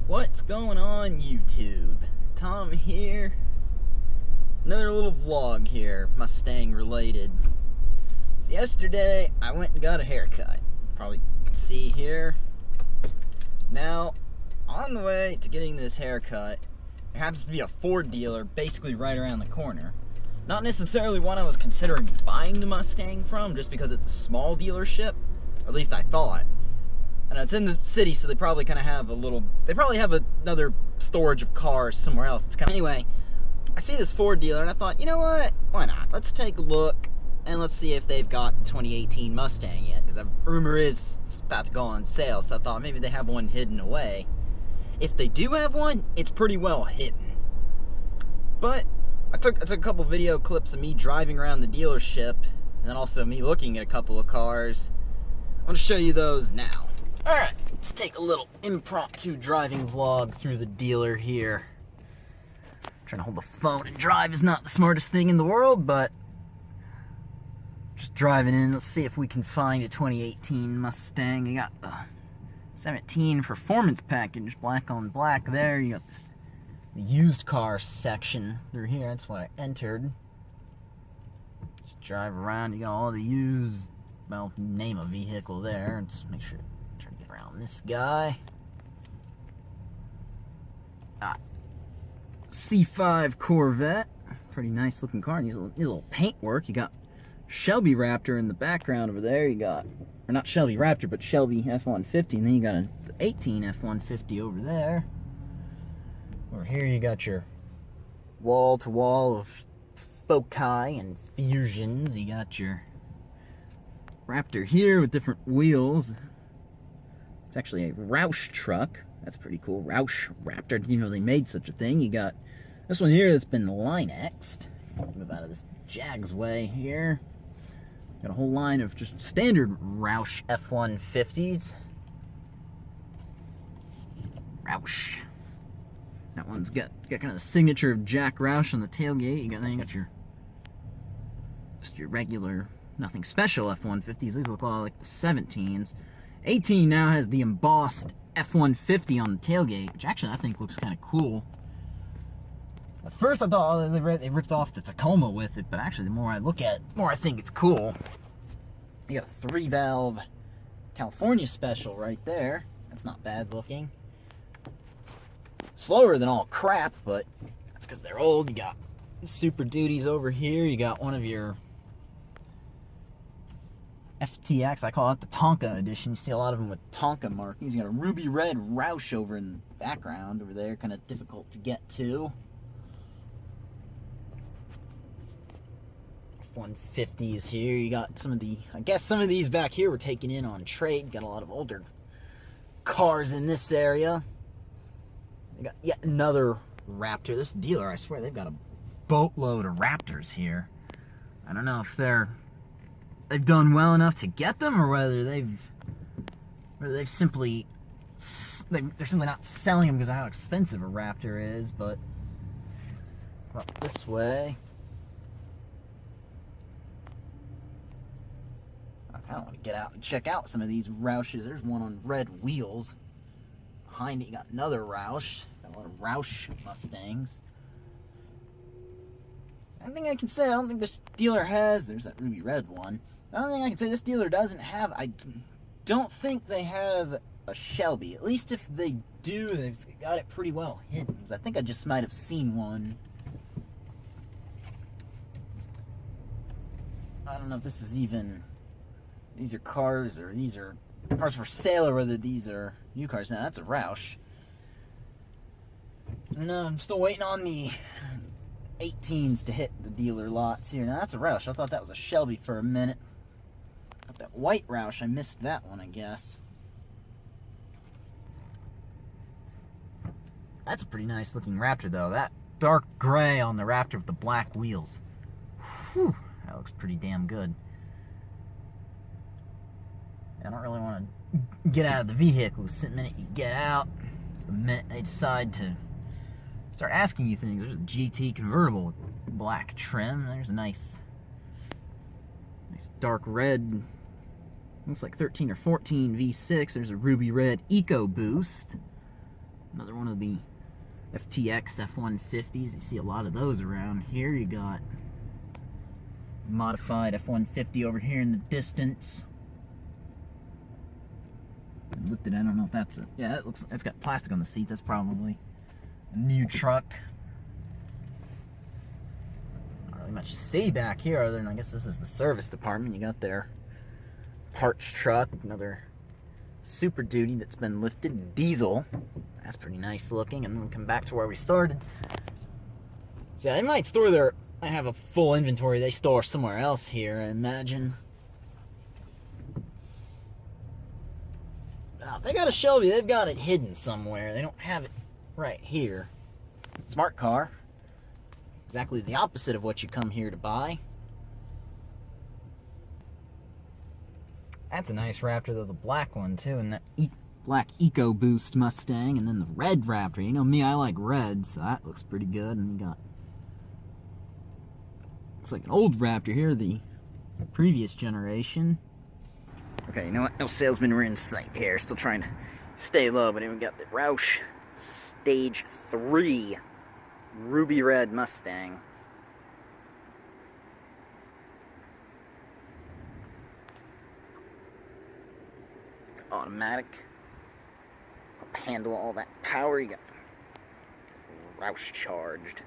What's going on, YouTube? Tom here. Another little vlog here, Mustang related. So yesterday, I went and got a haircut. Probably can see here. Now, on the way to getting this haircut, there happens to be a Ford dealer basically right around the corner. Not necessarily one I was considering buying the Mustang from, just because it's a small dealership. Or at least I thought. And it's in the city, so they probably kind of have they probably have another storage of cars somewhere else. It's kind of, anyway, I see this Ford dealer, and I thought, you know what? Why not? Let's take a look, and let's see if they've got the 2018 Mustang yet, because the rumor is it's about to go on sale, so I thought maybe they have one hidden away. If they do have one, it's pretty well hidden. But I took a couple video clips of me driving around the dealership, and then also me looking at a couple of cars. I want to show you those now. Alright, let's take a little impromptu driving vlog through the dealer here. Trying to hold the phone and drive is not the smartest thing in the world, but just driving in. Let's see if we can find a 2018 Mustang. You got the 17 performance package, black on black there. You got the used car section through here. That's what I entered. Just drive around. You got all the used, well, name a vehicle there. Let's make sure. Try to get around this guy. C5 Corvette. Pretty nice looking car. Needs a little paint work. You got Shelby Raptor in the background over there. You got, or not Shelby Raptor, but Shelby F-150. And then you got an 18 F-150 over there. Over here you got your wall-to-wall of foci and fusions. You got your Raptor here with different wheels. It's actually a ROUSH truck. That's pretty cool. ROUSH Raptor. Didn't even know they made such a thing. You got this one here that's been Line-X'd. Move out of this Jag's way here. Got a whole line of just standard ROUSH F-150s. ROUSH. That one's got kind of the signature of Jack Roush on the tailgate. Then you got just your regular, nothing special F-150s. These look a lot like the 17s. 18 now has the embossed F-150 on the tailgate, which actually I think looks kind of cool. At first I thought they ripped off the Tacoma with it, but actually the more I look at it, the more I think it's cool. You got a 3-valve California special right there. That's not bad looking. Slower than all crap, but that's because they're old. You got Super Duties over here. You got one of your FTX, I call it the Tonka edition. You see a lot of them with Tonka markings. You got a ruby red ROUSH over in the background over there, kind of difficult to get to. F-150s here. You got some of the, I guess some of these back here were taken in on trade. Got a lot of older cars in this area. You got yet another Raptor. This dealer, I swear, they've got a boatload of Raptors here. I don't know if they've done well enough to get them, or whether they're simply not selling them because of how expensive a Raptor is. But up this way, I kind of want to get out and check out some of these ROUSHs. There's one on red wheels. Behind it, you got another ROUSH. Got a lot of ROUSH Mustangs. One thing I can say, I don't think this dealer has. There's that ruby red one. The only thing I can say this dealer doesn't have, I don't think they have a Shelby. At least if they do, they've got it pretty well hidden. I think I just might have seen one. I don't know if this is even, these are cars, or these are cars for sale, or whether these are new cars. Now that's a ROUSH. I don't know, I'm still waiting on the 18s to hit the dealer lots here. Now that's a ROUSH. I thought that was a Shelby for a minute. Got that white ROUSH. I missed that one, I guess. That's a pretty nice looking Raptor, though. That dark gray on the Raptor with the black wheels. Whew, that looks pretty damn good. I don't really want to get out of the vehicle. The minute you get out, it's the minute they decide to start asking you things. There's a GT convertible with black trim. There's a nice dark red looks like 13 or 14 V6. There's a ruby red EcoBoost. Another one of the FTX F-150s. You see a lot of those around here. You got modified F-150 over here in the distance. I looked at it, I don't know if that's it. Yeah, it's got plastic on the seats. That's probably a new truck. Not really much to see back here other than I guess this is the service department. You got their parts truck, another Super Duty that's been lifted, diesel. That's pretty nice looking. And then we'll come back to where we started. So yeah, they might store their, I have a full inventory they store somewhere else here, I imagine. Oh, they got a Shelby, they've got it hidden somewhere. They don't have it right here. Smart car. Exactly the opposite of what you come here to buy. That's a nice Raptor, though, the black one, too, and that black EcoBoost Mustang, and then the red Raptor. You know me, I like red, so that looks pretty good. And we got, looks like an old Raptor here, the previous generation. Okay, you know what? No salesmen were in sight here. Still trying to stay low, but then we got the ROUSH Stage 3 Ruby Red Mustang. Automatic. Handle all that power. You got ROUSH charged.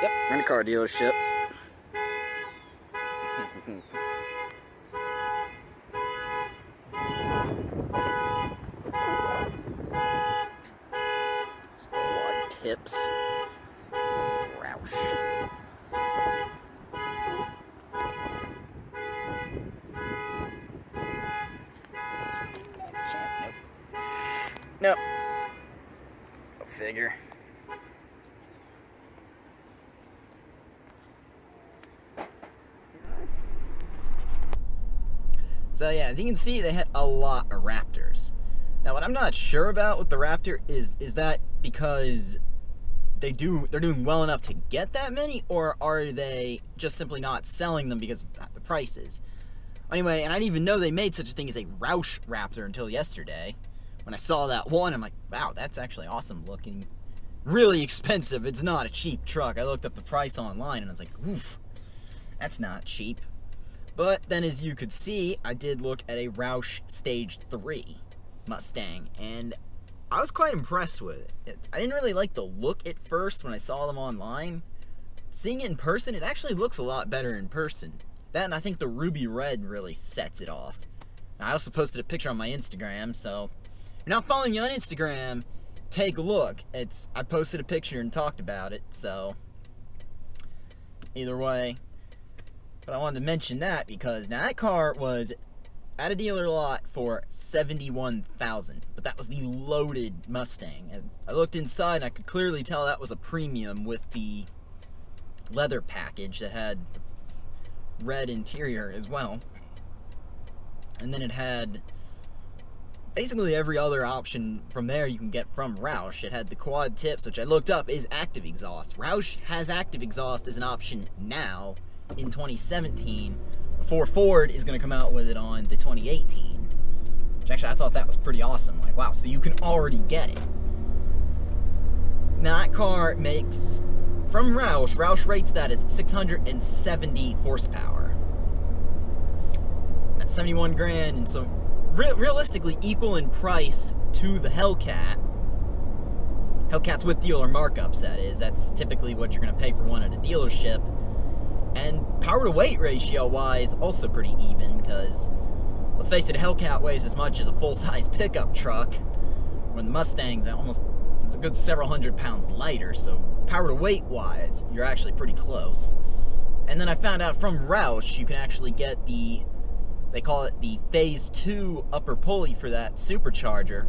Yep, we're in a car dealership. Quad tips. ROUSH. Nope. Go figure. So yeah, as you can see, they had a lot of Raptors. Now, what I'm not sure about with the Raptor is that because they're doing well enough to get that many, or are they just simply not selling them because of the prices? Anyway, and I didn't even know they made such a thing as a ROUSH Raptor until yesterday. When I saw that one, I'm like, wow, that's actually awesome looking. Really expensive. It's not a cheap truck. I looked up the price online and I was like, oof, that's not cheap. But then, as you could see, I did look at a ROUSH Stage 3 Mustang, and I was quite impressed with it. I didn't really like the look at first when I saw them online. Seeing it in person, it actually looks a lot better in person. That, and I think the ruby red really sets it off. Now, I also posted a picture on my Instagram, so if you're not following me on Instagram, take a look. I posted a picture and talked about it, so either way. But I wanted to mention that because now that car was at a dealer lot for $71,000, but that was the loaded Mustang. And I looked inside and I could clearly tell that was a premium with the leather package that had red interior as well. And then it had basically every other option from there you can get from ROUSH. It had the quad tips, which I looked up is active exhaust. ROUSH has active exhaust as an option now in 2017, before Ford is going to come out with it on the 2018. Which actually I thought that was pretty awesome. Like, wow, so you can already get it. Now that car makes, from ROUSH rates that as 670 horsepower. That's 71 grand, and so realistically equal in price to the Hellcat. Hellcats with dealer markups, that is. That's typically what you're going to pay for one at a dealership. And power to weight ratio wise, also pretty even, because let's face it, a Hellcat weighs as much as a full-size pickup truck, when the Mustang's it's a good several hundred pounds lighter, so power to weight wise, you're actually pretty close. And then I found out from ROUSH, you can actually get they call it the Phase 2 upper pulley for that supercharger,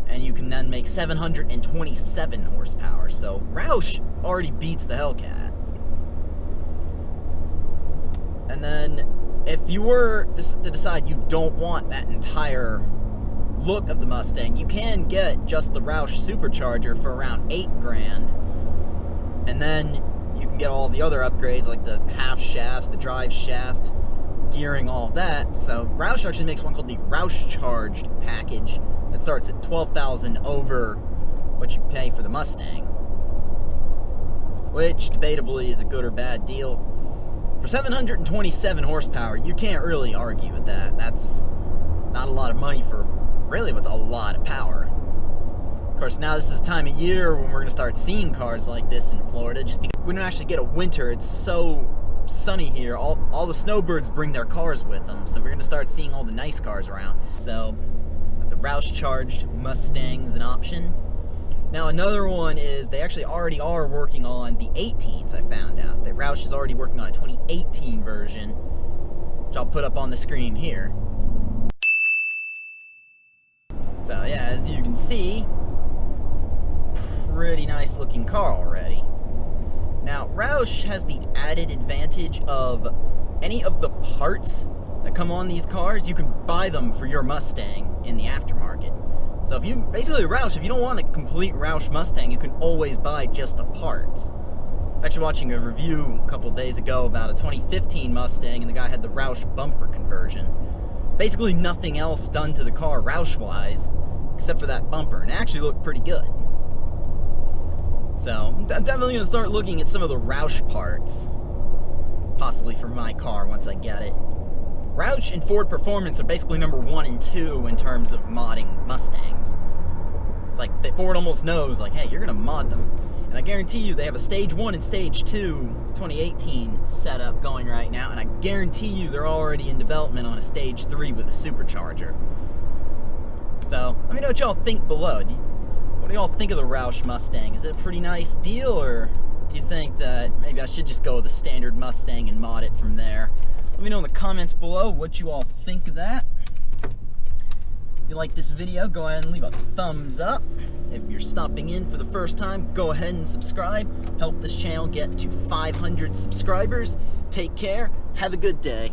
and you can then make 727 horsepower, so ROUSH already beats the Hellcat. And then, if If you were to decide you don't want that entire look of the Mustang, you can get just the ROUSH supercharger for around $8,000, and then you can get all the other upgrades like the half shafts, the drive shaft, gearing, all of that. So ROUSH actually makes one called the ROUSH Charged package that starts at $12,000 over what you pay for the Mustang, which debatably is a good or bad deal. For 727 horsepower, you can't really argue with that. That's not a lot of money for really what's a lot of power. Of course, now this is the time of year when we're going to start seeing cars like this in Florida, just because we don't actually get a winter. It's so sunny here. All the snowbirds bring their cars with them, so we're going to start seeing all the nice cars around. So the ROUSH Charged Mustang is an option. Now another one is they actually already are working on the 18s. I found out that ROUSH is already working on a 2018 version, which I'll put up on the screen here. So yeah, as you can see, it's a pretty nice looking car already. Now ROUSH has the added advantage of any of the parts that come on these cars, you can buy them for your Mustang in the aftermarket. So if you, basically ROUSH, if you don't want a complete ROUSH Mustang, you can always buy just the parts. I was actually watching a review a couple days ago about a 2015 Mustang, and the guy had the ROUSH bumper conversion. Basically nothing else done to the car ROUSH-wise, except for that bumper, and it actually looked pretty good. So I'm definitely going to start looking at some of the ROUSH parts, possibly for my car once I get it. ROUSH and Ford Performance are basically number 1 and 2 in terms of modding Mustangs. It's like Ford almost knows, like, hey, you're gonna mod them. And I guarantee you they have a Stage 1 and Stage 2 2018 setup going right now, and I guarantee you they're already in development on a Stage 3 with a supercharger. So, let me know what y'all think below. What do y'all think of the ROUSH Mustang? Is it a pretty nice deal, or do you think that maybe I should just go with the standard Mustang and mod it from there? Let me know in the comments below what you all think of that. If you like this video, go ahead and leave a thumbs up. If you're stopping in for the first time, go ahead and subscribe. Help this channel get to 500 subscribers. Take care. Have a good day.